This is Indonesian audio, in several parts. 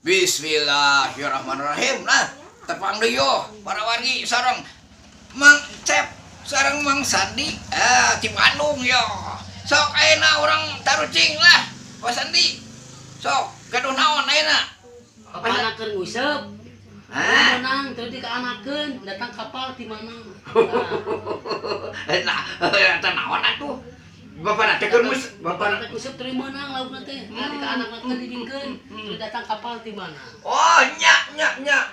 Bismillahirrahmanirrahim. Nah, tepang deui yo para wargi sareng Mang Cep sareng Mang Sandi. Ti Bandung yo. Sok ayeuna urang tarucing lah. Pak Sandi. Sok gaduh naon ayeuna? Kapanakeun nguseup. Menang teu dikaanakeun datang kapal ti mana? Nah, eta naon atuh? Bapak teh keur Bapak nguseup teu meunang laukna teh. Dikaanakeun dibingkeun teu datang kapal ti mana? Oh, nya,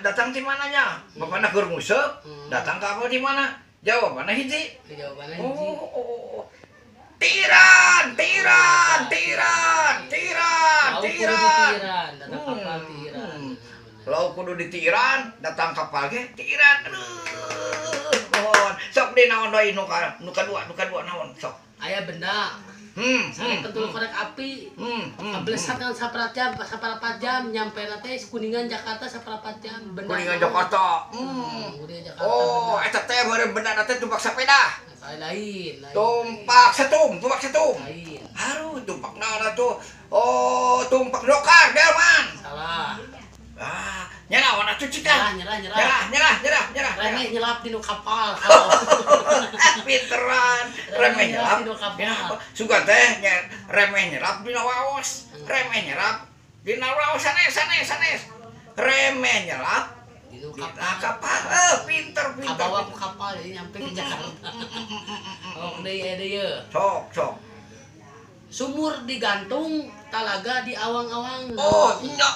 datang di mananya? Bapakna keur nguseup, datang kapal di mana? Jawabannya hiji. Jawabannya hiji. Oh. Tiran. Datang kapal tiran. Lauk kudu di tiran, datang kapal ge tiran. Aduh. Mohon. Sok di naon deui nu kadua naon sok. Aya benda. Sare kentul korek api. Ablesat kan 4 jam nyampe na teh Kuningan Jakarta 4 jam. Kuningan Jakarta. Kuningan Jakarta. Oh, eta teh meureun benda teh tumpak sapeda. Lain. Tumpak setum. Lain. Haru tumpak naon atuh? Oh, tumpak dokar delman. Salah. Nyerah atuh cita. Nyerah. Remeh nyelap di nu kapal. Pinteran. Remeh nyelap di nu kapal. Sugan teh remeh nyelap di waos. Remeh nyelap di waos sanes. Remeh nyelap di kapal. Pinter. Kabawa ku kapal jadi nyampe ke Jakarta. Oh, deui. Sok. Sumur digantung, talaga di awang-awang. Oh, nya.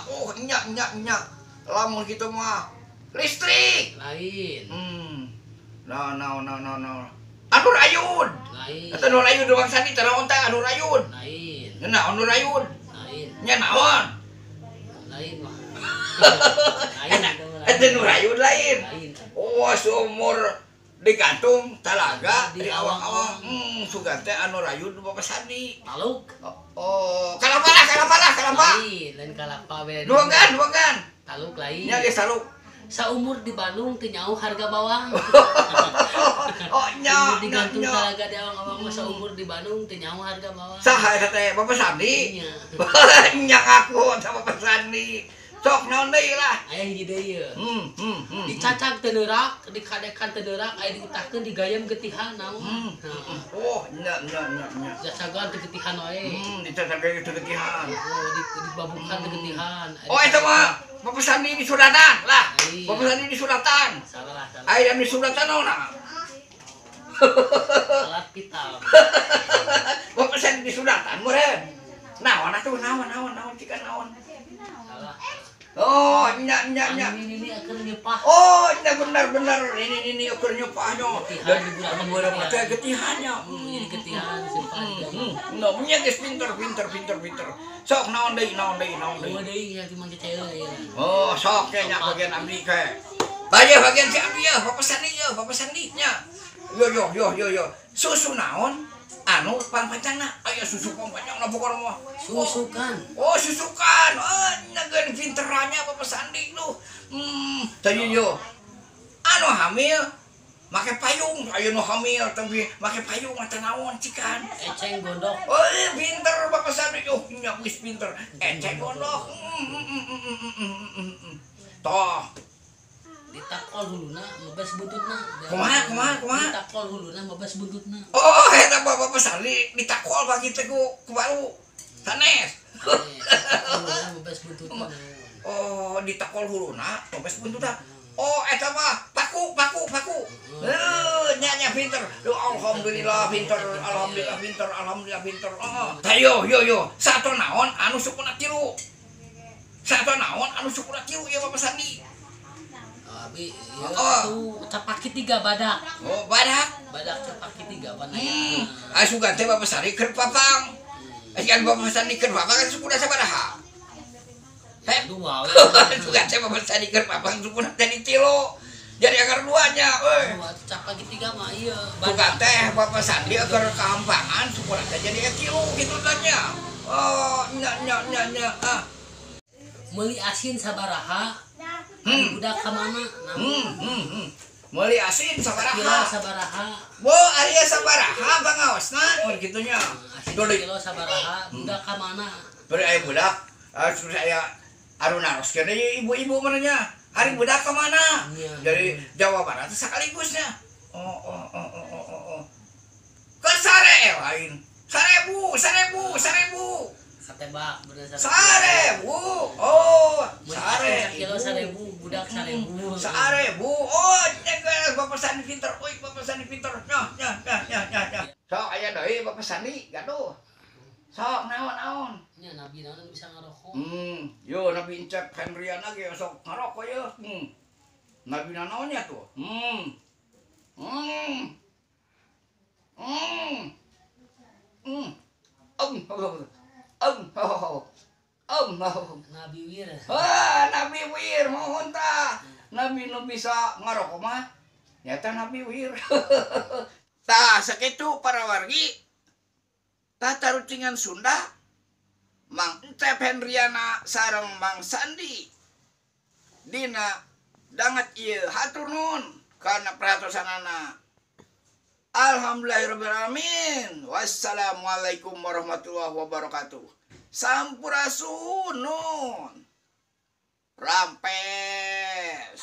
Lamun kitu mah listrik. Lain. No. Anu rayun. Lain. Eta nu rayun doang sandi teh naon teh anu rayun. Lain. Naon nu rayun? Lain. Nya naon? Lain mah. Eta nu rayun lain. Lain. Oh, sumur digantung talaga di awang-awang. Sugan teh anu rayun Bapak Sandi. Taluk. Oh, kalapa. Lain kalapa beda. Duagan. Taluk lain. Nya geus taluk. Saumur di Bandung teu nyaho harga bawang. Oh, nya. Digantung talaga di awang-awang mah saumur di Bandung teu nyaho harga bawang. Saha eta teh Bapak Sandi? Nya aku sama Bapak Sandi. Sok naon deui lah. Aya hiji deui. Dicacag teu neurak, dikadekan teu neurak, aya diutahkeun digayam getihan naon. Oh, nya. Cacagan teu getihan wae. Dicacag teu getihan. Oh, dibabukan teu getihan. Oh, eta mah Bapak Sandi di suratan lah. Bapak Sandi di suratan. Salah. Aya di suratan naon? Alat vital. Bapak Sandi di suratan meureun. Naon atuh naon cika naon. Salah. Oh, nya. Ini akan nyepah. Oh, nya benar. Ini ukur nyupahnya. Dan meureun mah teh getihannya. Ini getihan simpan. No, nya geus pinter. Sok naon deui. Oh, deui ya cuma ceceu ya. Oh, sok nya bagian abdi ke. Bagian si abdi ya, Bapak Sandi nya. Yo. Susu naon? Anu pangpancangna, aya susu pangpancangna pokokna mah. Susukan. Oh, susukan. Oh, nageun pinterannya Bapak Sandi lu. Tah yo. Anu hamil make payung, aya nu hamil tapi make payung teh naon cikan? Eceng gondok. Oh, pinter Bapak Sandi. Oh, nya geus pinter. Eceng gondok. Toh. Ditakol huluna mebes buntutna. Kumaha? Ditakol huluna mebes buntutna. Oh, eta Bapak Sandi ditakol bagi teh ku baru. Sanes. Huluna mebes buntutna. Oh, ditakol huluna mebes buntutna. Oh, eta mah paku. Nya pinter. Alhamdulillah pinter. Oh, tah yo. Sato naon anu sukuna tilu ya Bapak Sandi? Abi, itu capaki 3 badak. Oh, badak Capaki 3 badak. Sugan teh Bapak Sandi keur papang. Kan Bapak Sandi keur papang kan sukuna sabaraha? Dua. Sugan teh Bapak Sandi keur papang sukuna jadi 3. Jadi agar 2-nya, euy. Capaki 3 mah ieu. Sugan teh Bapak Sandi keur kahampangan sukuna teh jadi 3 kitu tanya. Oh, nya. Meuli asin sabaraha? Budak ka mana? Meuli asin sabaraha? Kilo sabaraha? Bo, aya sabaraha bangaosna kitu nya. Asin kilo sabaraha? Budak ka mana? Bari aya budak, terus aya Aduh naros kena ibu-ibu mananya. Hari budak ke mana? Dari Jawa Barat sekaligusnya. Oh. Ke sare lain. Sarebu. Katebak bener Sarebu. Oh, sare sare. kilo 1.000 budak 1.000. Sarebu. Oh, nyegeus Bapak Sandi pinter. Oi, Bapak Sandi pinter. Nyah. Sok aya deui Bapak Sandi, gaduh. Sok naon. Nya nabi naon bisa ngarokok. Yo Nabi Incep Hendriana ge sok ngarokok ye. Nabi naonnya tuh? Nabi Wir. Nabi Wir mohon tah. Nabi nu bisa ngarokok mah nyata Nabi Wir. Tah sakitu para wargi. Tah tarucingan Sunda Mang Encep Hendriana sareng Mang Sandi dina dangat ieu hatur nuhun kana perhatosanana. Alhamdulillahirabbil alamin. Wassalamualaikum warahmatullahi wabarakatuh. Sampurasun nun. Rampes.